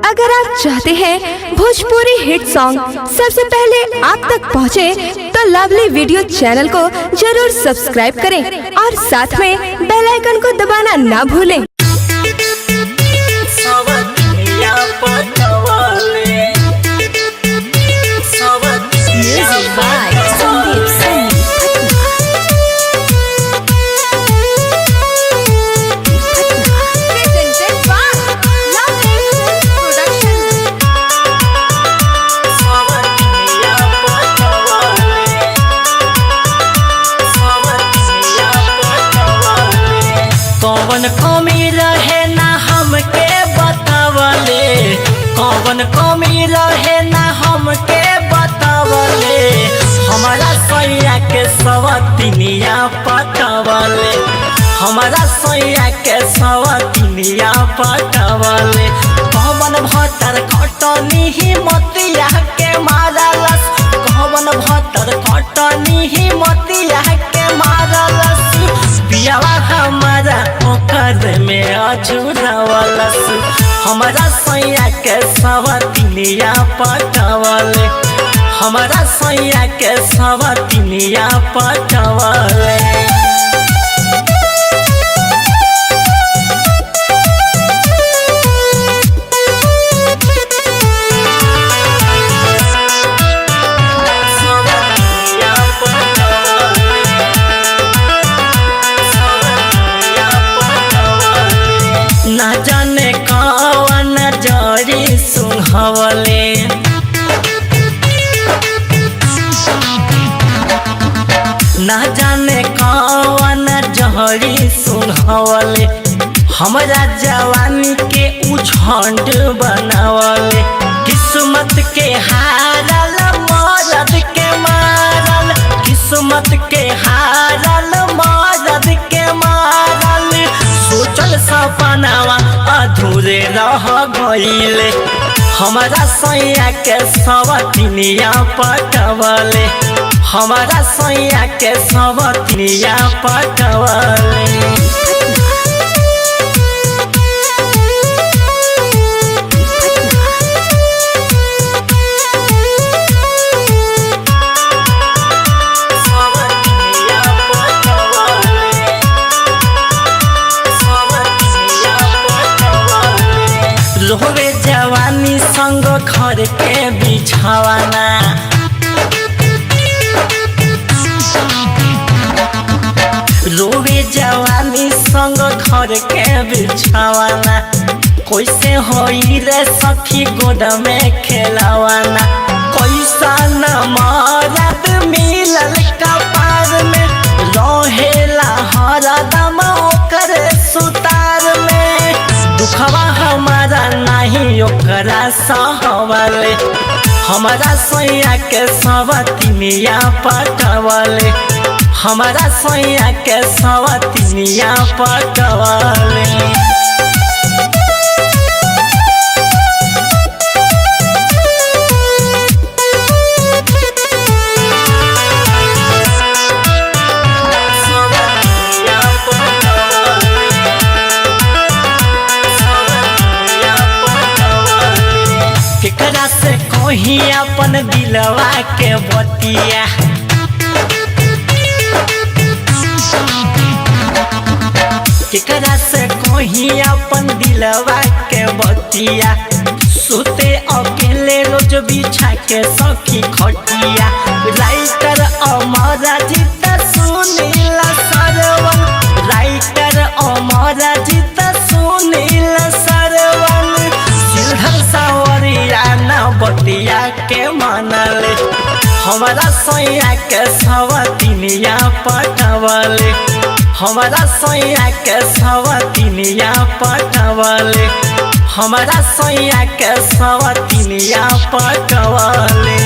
अगर आप चाहते हैं भोजपुरी हिट सॉन्ग सबसे पहले आप तक पहुंचे, तो लवली वीडियो चैनल को जरूर सब्सक्राइब करें और साथ में बेल आइकन को दबाना ना भूलें। कौन कमी रहे ना हमके बतावले, कौन कमी रहे ना हमके बतावले, हमारा सैया के सवतिनिया पटवले, हमारा सैया के सवतिनिया पटवले। कौन भतर खटनी ही मतिया के मारलस, कौन भतर खटनी ही मतिया के मारलस, पियावा हमारा ओकर में अछुरावलस, हमारा सैया के सवतिनिया पटवले, हमारा सैया के सवतिनिया पटवले। ना जाने कौन जड़ी सुंघवले, ना जाने कौन जड़ी सुंघवले, हमारा जवानी के उझंड बनावले। किस्मत के हारल मरद के मारल, किस्मत के हारल मरद के मारल, सोचल सपनावा अधूरे रह गईले, हमारा सैया के सवतिनिया पटवले, हमारा सैया के सवतिनिया पटवले। रोवे जवानी संग घर के बिछावाना, रोवे जवानी संग घर के बिछावाना, कैसे होई रे सखी गोद में खेलावाना, कैसा न मरद मिलल कपार में, रहेला हरदम ओकर सुतार में, दुखवा हमारा नहीं ओकरा सहवले, हमारा सैया के सवतिनिया पटवले, हमारा सैया के सवतिनिया पटवले। केकरा से कही अपन दिलवा के बतिया, केकरा से कही अपन दिलवा के बतिया, सुते अकेले रोज बिछा के सखी खटिया, राइटर अमरजीत सुनील सरवन, राइटर अमरजीत सुनील सरवन, सिलहर सावरिया ना बतिया के मनले, हमारा सैया के सवतिनिया पटवले, हमारा सैया के सवतिनिया पटवले, हमारा सैया के सवतिनिया पटवले।